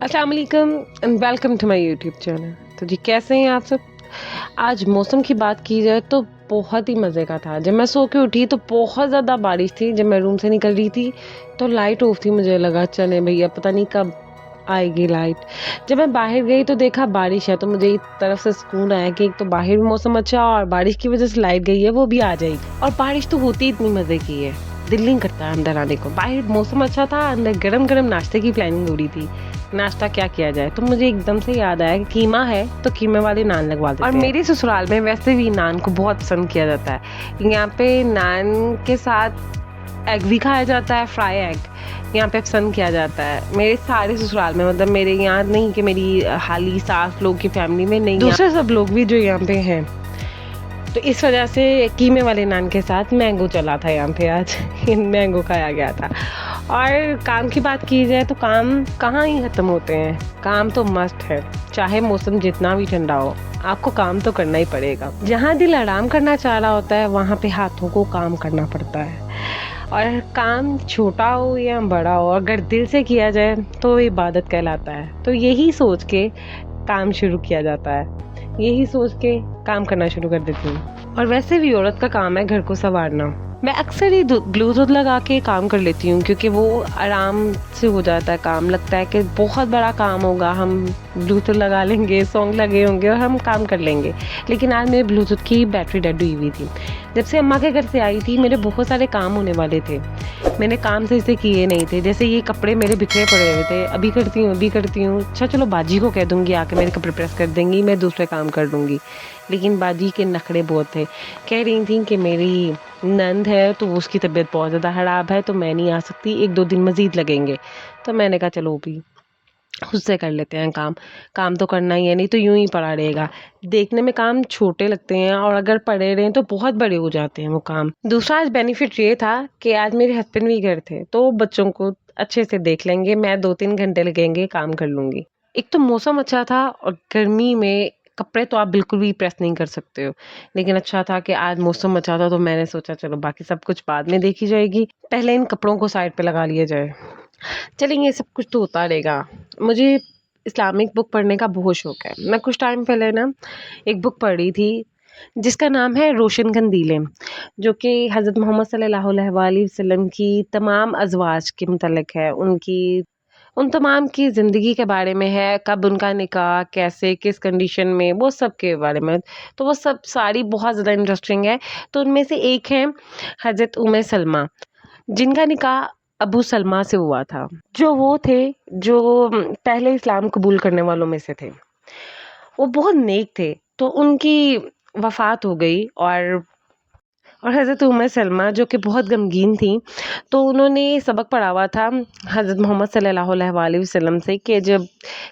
अस्सलाम वालेकुम and welcome to my YouTube channel. तो जी कैसे हैं आप सब। आज मौसम की बात की जाए तो बहुत ही मज़े का था। जब मैं सो के उठी तो बहुत ज़्यादा बारिश थी। जब मैं रूम से निकल रही थी तो लाइट ऑफ थी। मुझे लगा चले भैया पता नहीं कब आएगी लाइट। जब मैं बाहर गई तो देखा बारिश है, तो मुझे एक तरफ से सुकून आया कि एक तो बाहर भी मौसम अच्छा और बारिश की वजह से लाइट गई है वो भी आ जाएगी। और बारिश तो होती इतनी मज़े की है, दिल नहीं करता है अंदर आने को। बाहर मौसम अच्छा था, अंदर गरम गरम नाश्ते की प्लानिंग हो रही थी। नाश्ता क्या किया जाए तो मुझे एकदम से याद आया कि कीमा है तो कीमे वाले नान लगवा देते हैं। और मेरे ससुराल में वैसे भी नान को बहुत पसंद किया जाता है। यहाँ पे नान के साथ एग भी खाया जाता है, फ्राई एग यहाँ पे पसंद किया जाता है। मेरे सारे ससुराल में, मतलब मेरे यहाँ नहीं कि मेरी हाली सास लोग की फैमिली में नहीं, दूसरे सब लोग भी जो यहाँ पे हैं। तो इस वजह से कीमे वाले नान के साथ मैंगो चला था यहाँ पे आज मैंगो खाया गया था। और काम की बात की जाए तो काम कहाँ ही ख़त्म होते हैं। काम तो मस्त है, चाहे मौसम जितना भी ठंडा हो आपको काम तो करना ही पड़ेगा। जहाँ दिल आराम करना चाह रहा होता है वहाँ पे हाथों को काम करना पड़ता है। और काम छोटा हो या बड़ा हो, अगर दिल से किया जाए तो इबादत कहलाता है। तो यही सोच के काम शुरू किया जाता है, यही सोच के काम करना शुरू कर देती हूँ। और वैसे भी औरत का काम है घर को संवारना। मैं अक्सर ही ब्लूटूथ लगा के काम कर लेती हूँ क्योंकि वो आराम से हो जाता है काम। लगता है कि बहुत बड़ा काम होगा, हम ब्लूटूथ लगा लेंगे, सॉन्ग लगे होंगे और हम काम कर लेंगे। लेकिन आज मेरे ब्लूटूथ की बैटरी डेड हुई थी। जब से अम्मा के घर से आई थी मेरे बहुत सारे काम होने वाले थे, मैंने काम सही से किए नहीं थे। जैसे ये कपड़े मेरे बिखरे पड़े हुए थे, अभी करती हूँ। अच्छा चलो बाजी को कह दूँगी आके मेरे कपड़े प्रेस कर देंगी, मैं दूसरे काम कर लूँगी। लेकिन बाजी के नखरे बहुत थे। कह रही थी कि मेरी नंद है तो उसकी तबीयत बहुत ज़्यादा ख़राब है तो मैं नहीं आ सकती, 1-2 दिन मज़ीद लगेंगे। तो मैंने कहा चलो भी उससे कर लेते हैं काम। काम तो करना ही है, नहीं तो यूं ही पड़ा रहेगा। देखने में काम छोटे लगते हैं और अगर पड़े रहें तो बहुत बड़े हो जाते हैं वो काम। दूसरा आज बेनिफिट ये था कि आज मेरे हस्बैंड भी घर थे तो बच्चों को अच्छे से देख लेंगे, मैं 2-3 घंटे लगेंगे काम कर लूँगी। एक तो मौसम अच्छा था और गर्मी में कपड़े तो आप बिल्कुल भी प्रेस नहीं कर सकते हो। लेकिन अच्छा था कि आज मौसम अच्छा था तो मैंने सोचा चलो बाकी सब कुछ बाद में देखी जाएगी, पहले इन कपड़ों को साइड पे लगा लिया जाए। चलेंगे, सब कुछ तो होता रहेगा। मुझे इस्लामिक बुक पढ़ने का बहुत शौक है। मैं कुछ टाइम पहले ना एक बुक पढ़ी थी जिसका नाम है रोशन कंदीलें, जो कि हज़रत मोहम्मद सल्लल्लाहु अलैहि वसल्लम की तमाम अज़वाज के मुतल्लिक़ है। उन तमाम की ज़िंदगी के बारे में है, कब उनका निकाह, कैसे, किस कंडीशन में, वो सब के बारे में। तो वो सब सारी बहुत ज़्यादा इंटरेस्टिंग है। तो उनमें से एक है हज़रत उम्मे सलमा, जिनका निकाह अबू सलमा से हुआ था। जो वो थे जो पहले इस्लाम कबूल करने वालों में से थे। वो बहुत नेक थे तो उनकी वफ़ात हो गई। और हज़रत उम्मे सलमा जो कि बहुत गमगीन थी, तो उन्होंने सबक पढ़ा हुआ था हज़रत मोहम्मद सल्लल्लाहु अलैहि वसल्लम से कि जब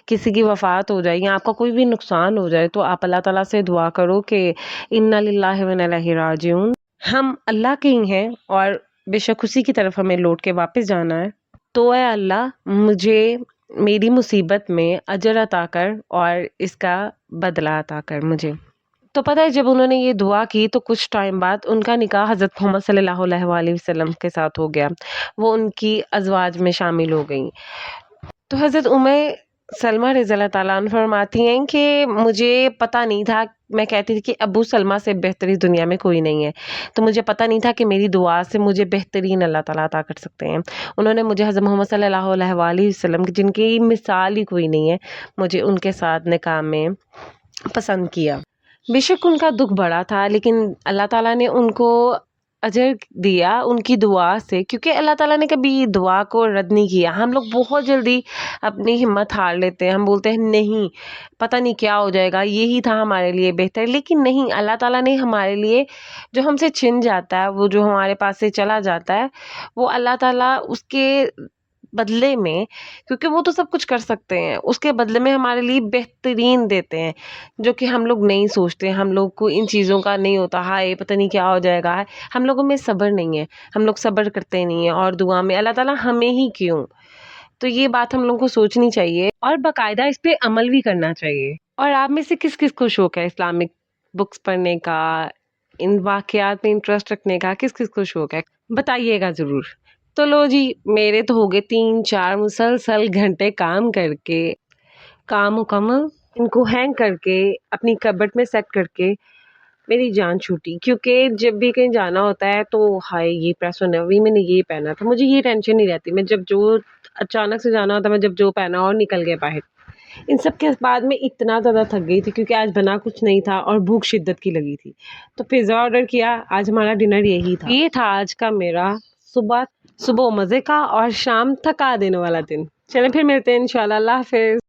किसी की वफ़ात हो जाए या आपका कोई भी नुकसान हो जाए तो आप अल्लाह ताला से दुआ करो कि इन्ना लिल्लाहि व इन्ना इलैहि राजिऊन, हम अल्लाह के ही हैं और बेशक उसी की तरफ हमें लौट के वापस जाना है। तो ऐ अल्लाह मुझे मेरी मुसीबत में अजर अता कर और इसका बदला अता कर मुझे। तो पता है जब उन्होंने ये दुआ की तो कुछ टाइम बाद उनका निकाह हज़रत मोहम्मद सल्लल्लाहु अलैहि वसल्लम के साथ हो गया। वो उनकी अज़वाज में शामिल हो गईं। तो हज़रत उम्मे सलमा रज़ियल्लाहु ताला अन्हा फरमाती हैं कि मुझे पता नहीं था, मैं कहती थी कि अबू सलमा से बेहतर इस दुनिया में कोई नहीं है। तो मुझे पता नहीं था कि मेरी दुआ से मुझे बेहतरीन अल्लाह ताला अता कर सकते हैं। उन्होंने मुझे हज़रत मोहम्मद सल्लल्लाहु अलैहि वसल्लम की, जिनकी मिसाल ही कोई नहीं है, मुझे उनके साथ निकाह में पसंद किया। बेशक उनका दुख बड़ा था लेकिन अल्लाह ताला ने उनको अजर दिया उनकी दुआ से, क्योंकि अल्लाह ताला ने कभी दुआ को रद्द नहीं किया। हम लोग बहुत जल्दी अपनी हिम्मत हार लेते हैं, हम बोलते हैं नहीं पता नहीं क्या हो जाएगा, यही था हमारे लिए बेहतर। लेकिन नहीं, अल्लाह ताला ने हमारे लिए जो हमसे छिन जाता है, वो जो हमारे पास से चला जाता है, वो अल्लाह ताला उसके बदले में, क्योंकि वो तो सब कुछ कर सकते हैं, उसके बदले में हमारे लिए बेहतरीन देते हैं जो कि हम लोग नहीं सोचते। हम लोग को इन चीज़ों का नहीं होता, हाय पता नहीं क्या हो जाएगा है, हम लोगों में सब्र नहीं है, हम लोग सब्र करते नहीं है और दुआ में अल्लाह ताला हमें ही क्यों। तो ये बात हम लोगों को सोचनी चाहिए और बाकायदा इस पे अमल भी करना चाहिए। और आप में से किस किस को शौक है इस्लामिक बुक्स पढ़ने का, इन वाकयात में इंटरेस्ट रखने का, किस किस को शौक है बताइएगा ज़रूर। تو لو جی، میرے تو ہو گئے 3-4 مسلسل گھنٹے کام کر کے، کام مکمل، ان کو ہینگ کر کے اپنی کبٹ میں سیٹ کر کے میری جان چھوٹی، کیونکہ جب بھی کہیں جانا ہوتا ہے تو ہائے یہ پریس ہونا ہے، میں نے یہ پہنا تھا، مجھے یہ ٹینشن نہیں رہتی، میں جب جو اچانک سے جانا ہوتا ہے، میں جب جو پہنا اور نکل گئے باہر۔ ان سب کے بعد میں اتنا زیادہ تھک گئی تھی کیونکہ آج بنا کچھ نہیں تھا اور بھوک شدت کی لگی تھی، تو پیزا آرڈر کیا۔ آج ہمارا ڈنر یہی تھا، یہ تھا آج کا میرا صبح مزے کا اور شام تھکا دینے والا دن۔ چلیں پھر ملتے ہیں انشاءاللہ، اللہ حافظ۔